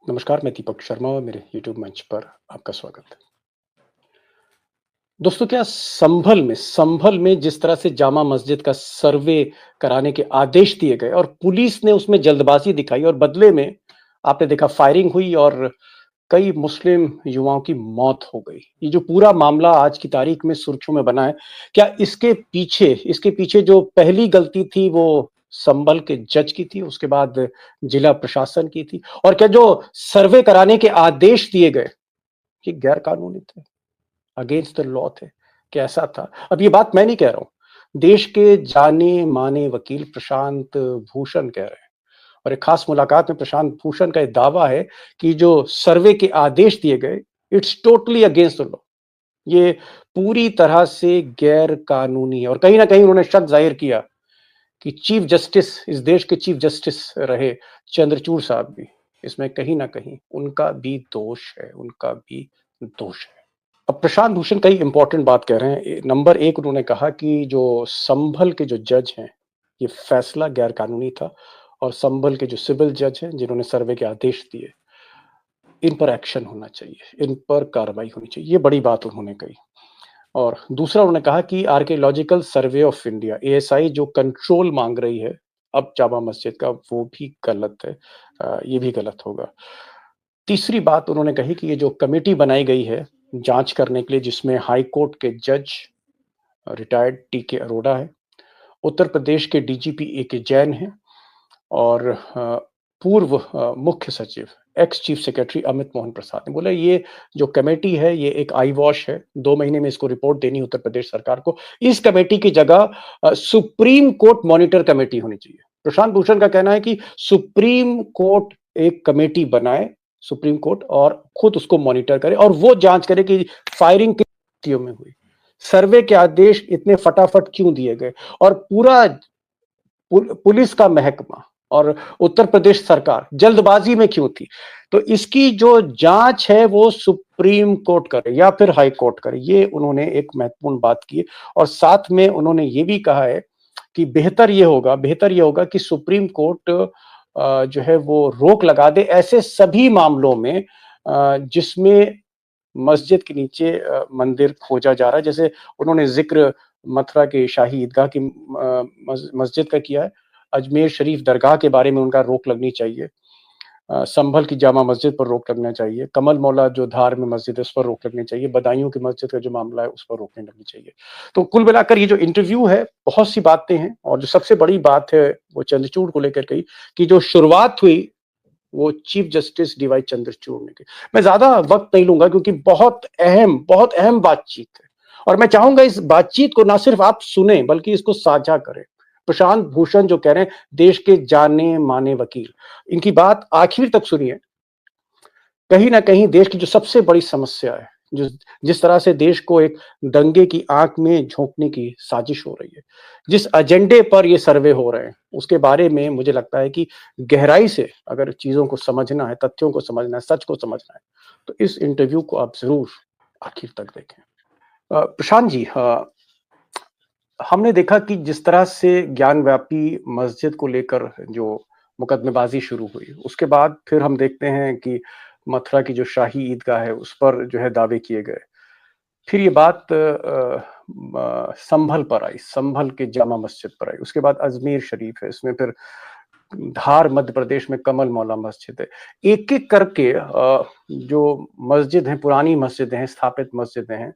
नमस्कार, मैं दीपक शर्मा और मेरे यूट्यूब मंच पर आपका स्वागत है। दोस्तों क्या संभल में जिस तरह से जामा मस्जिद का सर्वे कराने के आदेश दिए गए और पुलिस ने उसमें जल्दबाज़ी दिखाई और बदले में आपने देखा फायरिंग हुई और कई मुस्लिम युवाओं की मौत हो गई। ये जो पूरा मामला आज की तारीख में सुर्खियों में बना है, क्या इसके पीछे जो पहली गलती थी वो संभल के जज की थी, उसके बाद जिला प्रशासन की थी और क्या जो सर्वे कराने के आदेश दिए गए, ये गैर कानूनी थे? अगेंस्ट द लॉ थे, कैसा था? अब ये बात मैं नहीं कह रहा हूँ, देश के जाने-माने वकील प्रशांत भूषण कह रहे हैं और एक खास मुलाकात में प्रशांत भूषण का ये दावा है कि जो सर्वे के आदेश दिए गए, it's totally against the law. ये पूरी तरह से गैर कानूनी है और कहीं न कहीं उन्होंने शक ज़ाहिर किया कि चीफ जस्टिस इस देश के चीफ जस्टिस रहे चंद्रचूड़ साहब भी, इसमें कहीं न कहीं उनका भी दोष है। अब प्रशांत भूषण कई इंपॉर्टेंट बात कह रहे हैं। नंबर एक उन्होंने कहा कि जो संभल के जो जज हैं, ये फैसला गैर कानूनी था और संभल के जो सिविल जज हैं जिन्होंने सर्वे के आदेश दिए, इन पर एक्शन होना चाहिए, इन पर कार्रवाई होनी चाहिए। ये बड़ी बात उन्होंने कही। और दूसरा उन्होंने कहा कि archaeological survey of India ASI जो कंट्रोल मांग रही है अब जामा मस्जिद का, वो भी गलत है। ये भी गलत होगा। तीसरी बात उन्होंने कही कि ये जो कमेटी बनाई गई है जांच करने के लिए, जिसमें हाई कोर्ट के जज रिटायर्ड टीके अरोड़ा है, उत्तर प्रदेश के डीजीपी एके जैन हैं और पूर्व मुख्य सचिव ex chief secretary Amit Mohan Prasad ने बोला ये जो कमेटी है ये एक आई वॉश है, 2 महीने में इसको रिपोर्ट देनी उत्तर प्रदेश सरकार को। इस कमेटी की जगह सुप्रीम कोर्ट मॉनिटर कमेटी होनी चाहिए। प्रशांत भूषण का कहना है कि सुप्रीम कोर्ट एक कमेटी बनाए, सुप्रीम कोर्ट, और खुद उसको मॉनिटर करे और वो जांच करे कि फायरिंग किन स्थितियों में हुई, सर्वे के आदेश इतने फटाफट क्यों दिए गए और पूरा पुलिस का महकमा और उत्तर प्रदेश सरकार जल्दबाजी में क्यों थी। तो इसकी जो जांच है वो सुप्रीम कोर्ट करे या फिर हाई कोर्ट करे, ये उन्होंने एक महत्वपूर्ण बात की। और साथ में उन्होंने ये भी कहा है कि बेहतर ये होगा कि सुप्रीम कोर्ट जो है वो रोक लगा दे ऐसे सभी मामलों में जिसमें मस्जिद के नीचे मंदिर खोजा जा रहा है। जैसे उन्होंने ज़िक्र मथुरा के शाही ईदगाह की मस्जिद का किया है। अजमेर शरीफ दरगाह के बारे में उनका रोक लगनी चाहिए। संभल की जामा मस्जिद पर रोक लगना चाहिए। कमल मौला जो धार में मस्जिद है उस पर रोक लगनी चाहिए। बदायूं की मस्जिद का जो मामला है उस पर रोक नहीं लगनी चाहिए। तो कुल मिलाकर ये जो इंटरव्यू है, बहुत सी बातें हैं और जो सबसे बड़ी बात है वो चंद्रचूड़ को लेकर कही कि जो शुरुआत हुई वो चीफ जस्टिस डीवाई चंद्रचूड़ ने की। मैं ज्यादा वक्त नहीं लूंगा क्योंकि बहुत अहम बातचीत है और मैं चाहूंगा इस बातचीत को ना सिर्फ आप सुने बल्कि इसको साझा करें। प्रशांत भूषण जो कह रहे हैं, देश के जाने माने वकील, इनकी बात आखिर तक सुनिए। कहीं ना कहीं देश की जो सबसे बड़ी समस्या है, जो जिस तरह से देश को एक दंगे की आंख में झोंकने की साजिश हो रही है, जिस एजेंडे पर ये सर्वे हो रहे हैं, उसके बारे में मुझे लगता है कि गहराई से अगर चीजों को समझना है, तथ्यों को समझना है, सच को समझना है, तो इस इंटरव्यू को आप जरूर आखिर तक देखें। प्रशांत जी, हमने देखा कि जिस तरह से ज्ञानव्यापी मस्जिद को लेकर जो मुकदमेबाजी शुरू हुई, उसके बाद फिर हम देखते हैं कि मथुरा की जो शाही ईदगाह है उस पर जो है दावे किए गए। फिर ये बात संभल पर आई, संभल के जामा मस्जिद पर आई, उसके बाद अजमेर शरीफ है, इसमें फिर धार मध्य प्रदेश में कमल मौला मस्जिद है। एक एक करके जो मस्जिद हैं, पुरानी मस्जिदें हैं, स्थापित मस्जिदें हैं,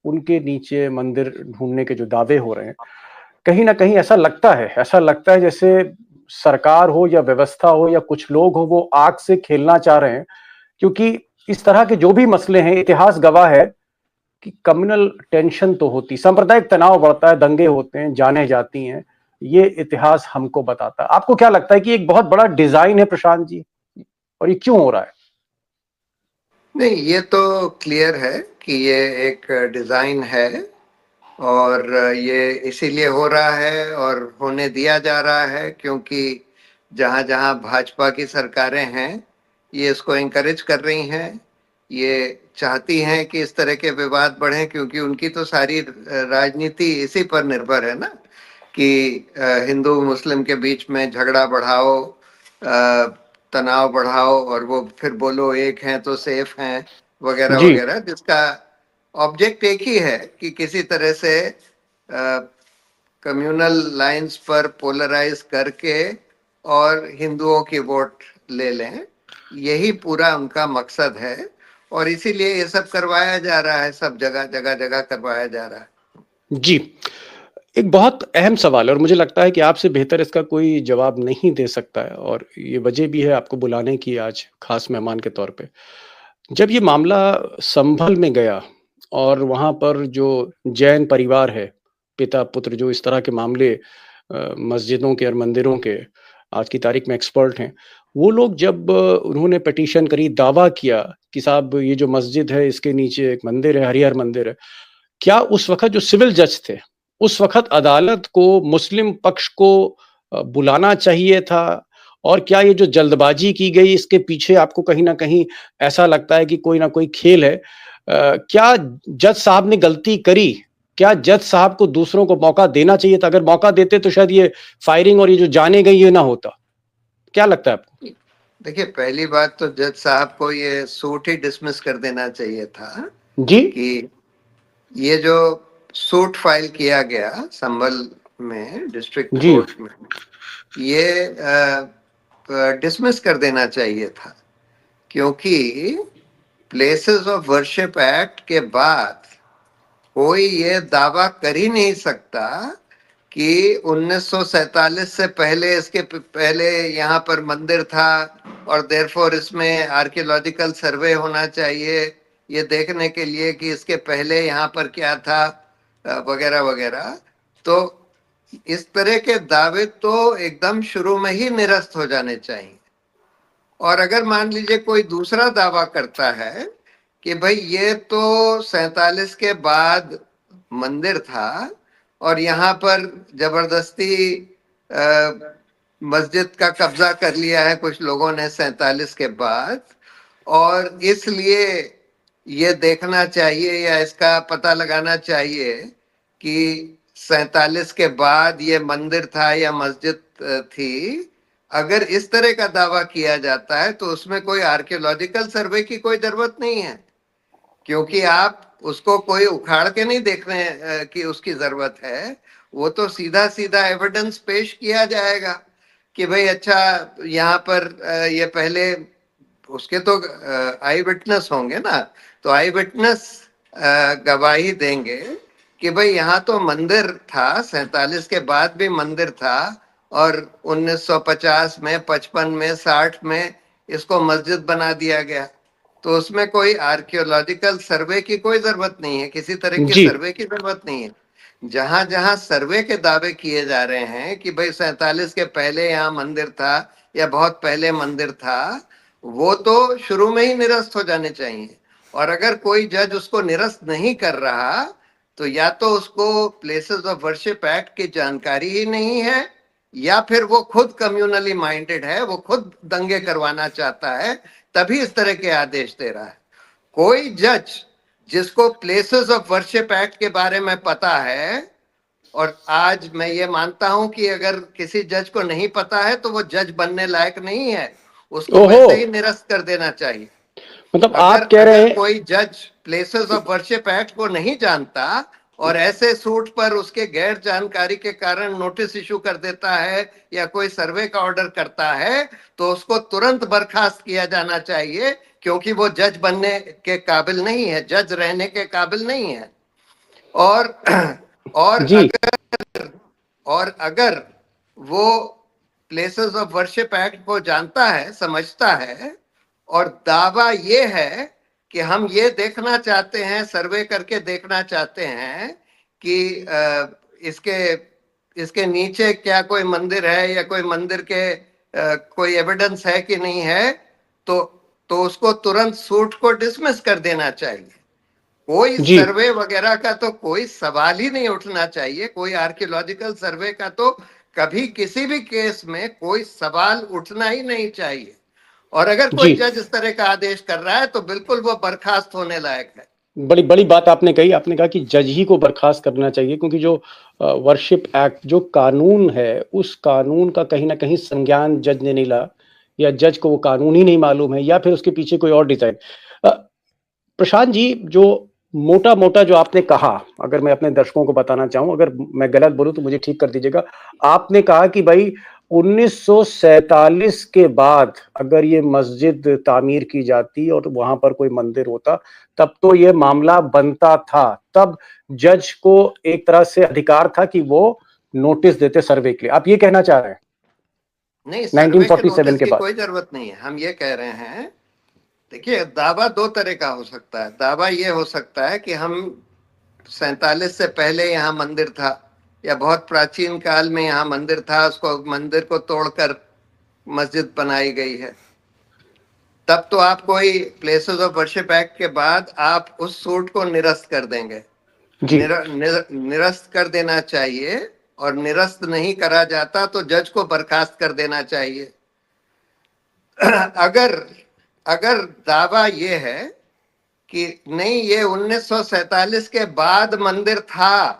उनके नीचे मंदिर ढूंढने के जो दावे हो रहे हैं, कहीं ना कहीं ऐसा लगता है जैसे सरकार हो या व्यवस्था हो या कुछ लोग हो, वो आग से खेलना चाह रहे हैं। क्योंकि इस तरह के जो भी मसले हैं, इतिहास गवाह है कि कम्युनल टेंशन तो होती, सांप्रदायिक तनाव बढ़ता है, दंगे होते हैं, जाने जाती हैं। ये इतिहास हमको बताता है। आपको क्या लगता है कि एक बहुत बड़ा डिजाइन है प्रशांत जी, और ये क्यों हो रहा है? नहीं, ये तो क्लियर है कि ये एक डिजाइन है और ये इसीलिए हो रहा है और होने दिया जा रहा है क्योंकि जहां जहां भाजपा की सरकारें हैं ये इसको एनकरेज कर रही हैं। ये चाहती हैं कि इस तरह के विवाद बढ़ें क्योंकि उनकी तो सारी राजनीति इसी पर निर्भर है ना कि हिंदू मुस्लिम के बीच में झगड़ा बढ़ाओ, तनाव बढ़ाओ और वो फिर बोलो एक हैं तो सेफ हैं वगैरह जी, वगैरह, जिसका ऑब्जेक्ट एक ही है कि किसी तरह से कम्युनल लाइंस पर पोलराइज करके और हिंदुओं की वोट ले लें। यही पूरा उनका मकसद है और इसीलिए ये सब करवाया जा रहा है, सब जगह जगह जगह करवाया जा रहा है। जी। एक बहुत अहम सवाल है और मुझे लगता है कि आपसे बेहतर इसका कोई जवाब नहीं दे सकता है और ये वजह भी है आपको बुलाने की आज खास मेहमान के तौर पे। जब ये मामला संभल में गया और वहाँ पर जो जैन परिवार है, पिता-पुत्र जो इस तरह के मामले मस्जिदों के और मंदिरों के आज की तारीख में एक्सपर्ट हैं, वो लोग जब उन्होंने पिटीशन करी, दावा किया कि साहब ये जो मस्जिद है इसके नीचे एक मंदिर है, हरिहर मंदिर है। क्या उस वक़्त जो सिविल जज थे, उस वक़्त अदालत को मुस्लिम पक्ष को बुलाना चाहिए था? और क्या ये जो जल्दबाज़ी की गई इसके पीछे आपको कहीं न कहीं ऐसा लगता है कि कोई न कोई खेल है? क्या जज साहब ने गलती करी? क्या जज साहब को दूसरों को मौका देना चाहिए था? अगर मौका देते तो शायद ये फायरिंग और ये जो जानें गई ये ना होता। क्या लगता है आपको? देखिए, पहली बात तो जज साहब को ये सूट ही डिसमिस कर देना चाहिए था जी, कि ये जो सूट फाइल किया गया संभल में डिस्ट्रिक्ट जी, कोर्ट में, ये डिसमिस कर देना चाहिए था, क्योंकि प्लेसेस ऑफ वर्शिप एक्ट के बाद कोई ये दावा कर ही नहीं सकता कि 1947 से पहले इसके पहले यहाँ पर मंदिर था और देयरफॉर इसमें आर्कियोलॉजिकल सर्वे होना चाहिए ये देखने के लिए कि इसके पहले यहाँ पर क्या था वगैरह वगैरह। तो इस तरह के दावे तो एकदम शुरू में ही निरस्त हो जाने चाहिए। और अगर मान लीजिए कोई दूसरा दावा करता है कि भाई ये तो 47 के बाद मंदिर था और यहाँ पर जबरदस्ती मस्जिद का कब्जा कर लिया है कुछ लोगों ने 47 के बाद, और इसलिए ये देखना चाहिए या इसका पता लगाना चाहिए कि 47 के बाद ये मंदिर था या मस्जिद थी। अगर इस तरह का दावा किया जाता है तो उसमें कोई आर्कियोलॉजिकल सर्वे की कोई जरूरत नहीं है, क्योंकि आप उसको कोई उखाड़ के नहीं देख रहे हैं कि उसकी जरूरत है। वो तो सीधा सीधा एविडेंस पेश किया जाएगा कि भाई अच्छा यहाँ पर ये पहले उसके तो आई विटनेस होंगे ना, तो आई विटनेस गवाही देंगे कि भाई यहाँ तो मंदिर था, 47 के बाद भी मंदिर था और 1950 में 55 में 60 में इसको मस्जिद बना दिया गया। तो उसमें कोई आर्कियोलॉजिकल सर्वे की कोई जरूरत नहीं है, किसी तरह के जी, सर्वे की जरूरत नहीं है। जहां जहां सर्वे के दावे किए जा रहे हैं कि भाई 47 के पहले यहाँ मंदिर था या बहुत पहले मंदिर था, वो तो शुरू में ही निरस्त हो जाने चाहिए। और अगर कोई जज उसको निरस्त नहीं कर रहा तो या तो उसको प्लेसेस ऑफ वर्शिप एक्ट की जानकारी ही नहीं है या फिर वो खुद कम्युनली माइंडेड है, वो खुद दंगे करवाना चाहता है, तभी इस तरह के आदेश दे रहा है। कोई जज जिसको प्लेसेस ऑफ वर्शिप एक्ट के बारे में पता है, और आज मैं ये मानता हूं कि अगर किसी जज को नहीं पता है तो वो जज बनने लायक नहीं है, उसको ओहो! वैसे ही निरस्त कर देना चाहिए। मतलब अगर आप कह रहे अगर हैं कोई जज प्लेसेस ऑफ वर्शिप एक्ट को नहीं जानता और ऐसे सूट पर उसके गैर जानकारी के कारण नोटिस इशू कर देता है या कोई सर्वे का ऑर्डर करता है, तो उसको तुरंत बर्खास्त किया जाना चाहिए, क्योंकि वो जज बनने के काबिल नहीं है, जज रहने के काबिल नहीं है। और और जी, और अगर वो प्लेसेस ऑफ वर्शिप एक्ट को जानता है, समझता है, और दावा ये है कि हम ये देखना चाहते हैं, सर्वे करके देखना चाहते हैं कि इसके इसके नीचे क्या कोई मंदिर है या कोई मंदिर के कोई एविडेंस है कि नहीं है, तो उसको तुरंत सूट को डिसमिस कर देना चाहिए। कोई जी। सर्वे वगैरह का तो कोई सवाल ही नहीं उठना चाहिए, कोई आर्कियोलॉजिकल सर्वे का तो कभी किसी भी केस में कोई सवाल उठना ही नहीं चाहिए। और अगर कोई जी, जज इस तरह का आदेश कर रहा है तो बिल्कुल वो बर्खास्त होने लायक है। बड़ी बड़ी बात आपने कही। आपने कहा कि जज ही को बर्खास्त करना चाहिए क्योंकि जो वर्शिप एक्ट जो कानून है, उस कानून का कहीं न कहीं संज्ञान जज ने नहीं लिया। या जज को वो कानून ही नहीं मालूम है, या फिर उसके पीछे कोई और डिजाइन। प्रशांत जी, जो मोटा मोटा जो आपने कहा, अगर मैं अपने दर्शकों को बताना चाहूं, अगर मैं गलत बोलूं तो मुझे ठीक कर दीजिएगा। आपने कहा कि भाई 1947 के बाद अगर ये मस्जिद तामीर की जाती और वहां पर कोई मंदिर होता, तब तो ये मामला बनता था। तब जज को एक तरह से अधिकार था कि वो नोटिस देते सर्वे के लिए। आप ये कहना चाह रहे हैं? नहीं, सर्वे के 1947 नोटिस के की बाद। कोई जरूरत नहीं है। हम ये कह रहे हैं, देखिए, दावा दो तरह का हो सकता है। दावा ये हो सकता है कि हम 47 से पहले यहाँ मंदिर था, या बहुत प्राचीन काल में यहाँ मंदिर था, उसको मंदिर को तोड़कर मस्जिद बनाई गई है। तब तो आप कोई प्लेसेस ऑफ वर्शिप एक्ट के बाद आप उस सूट को निरस्त कर देंगे। जी। निरस्त कर देना चाहिए, और निरस्त नहीं करा जाता तो जज को बर्खास्त कर देना चाहिए। अगर अगर दावा ये है कि नहीं, ये 1947 के बाद मंदिर था,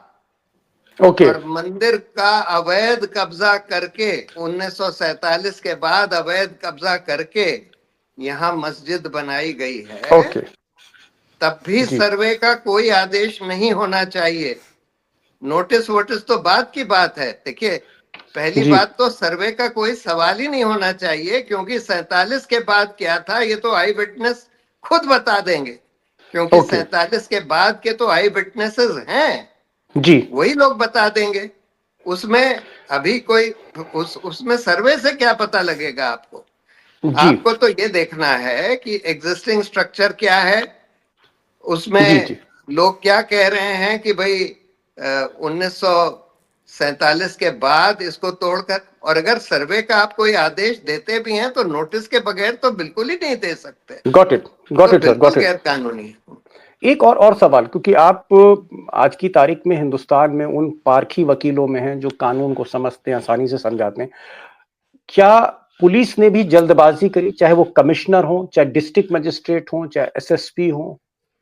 ओके। और मंदिर का अवैध कब्जा करके 1947 के बाद अवैध कब्जा करके यहाँ मस्जिद बनाई गई है, ओके। तब भी जी। सर्वे का कोई आदेश नहीं होना चाहिए। नोटिस वोटिस तो बात की बात है। देखिए, पहली जी। बात तो सर्वे का कोई सवाल ही नहीं होना चाहिए, क्योंकि 47 के बाद क्या था ये तो आई विटनेस खुद बता देंगे, क्योंकि ओके। 47 के बाद के तो आई विटनेसेस हैं, जी। वही लोग बता देंगे। उसमें अभी कोई उसमें सर्वे से क्या पता लगेगा आपको? जी। आपको तो ये देखना है कि एग्जिस्टिंग स्ट्रक्चर क्या है, जी। उसमें जी। लोग क्या कह रहे हैं कि भाई 1947 के बाद इसको तोड़कर। और अगर सर्वे का आप कोई आदेश देते भी हैं तो नोटिस के बगैर तो बिल्कुल ही नहीं दे सकते, गॉट इट, तो गॉट इट सर, बिल्कुल गॉट इट। गैर कानूनी है। एक और सवाल, क्योंकि आप आज की तारीख में हिंदुस्तान में उन पारखी वकीलों में हैं जो कानून को समझते हैं, आसानी से समझाते हैं। क्या पुलिस ने भी जल्दबाजी करी, चाहे वो कमिश्नर हो, चाहे डिस्ट्रिक्ट मजिस्ट्रेट हो, चाहे एसएसपी हो?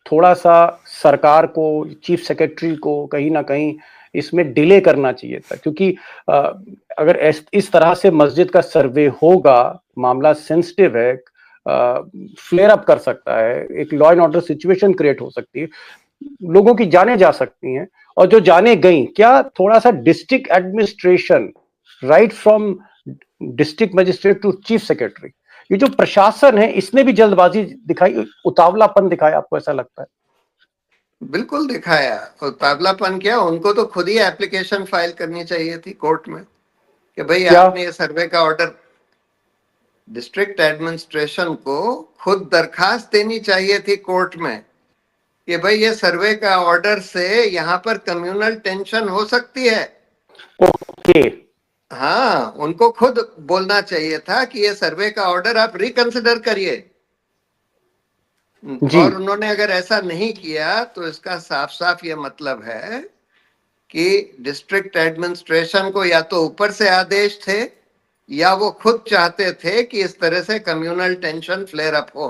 थोड़ा सा सरकार को, चीफ सेक्रेटरी को कहीं ना कहीं इसमें डिले करना चाहिए था, क्योंकि अगर इस तरह से मस्जिद का सर्वे होगा, मामला सेंसिटिव है, फ्लेयर अप कर सकता है, एक law and order situation create हो सकती है, लोगों की जानें जा सकती हैं, और जो जाने गई, क्या थोड़ा सा district administration, right from district magistrate to chief secretary, ये जो प्रशासन है इसने भी जल्दबाजी दिखाई, उतावलापन दिखाया, आपको ऐसा लगता है? बिल्कुल दिखाया। और पागलापन क्या, उनको तो खुद ही एप्लीकेशन फाइल करनी चाहिए थी कोर्ट में कि भाई क्या? आपने ये सर्वे का ऑर्डर, डिस्ट्रिक्ट एडमिनिस्ट्रेशन को खुद दरखास्त देनी चाहिए थी कोर्ट में कि भाई ये सर्वे का ऑर्डर से यहाँ पर कम्युनल टेंशन हो सकती है। ओके। हाँ, उनको खुद बोलना चाहिए था कि ये सर्वे का ऑर्डर आप रिकंसिडर करिए। जी। और उन्होंने अगर ऐसा नहीं किया तो इसका साफ साफ ये मतलब है कि डिस्ट्रिक्ट एडमिनिस्ट्रेशन को या तो ऊपर से आदेश थे, या वो खुद चाहते थे कि इस तरह से कम्युनल टेंशन फ्लेयर अप हो।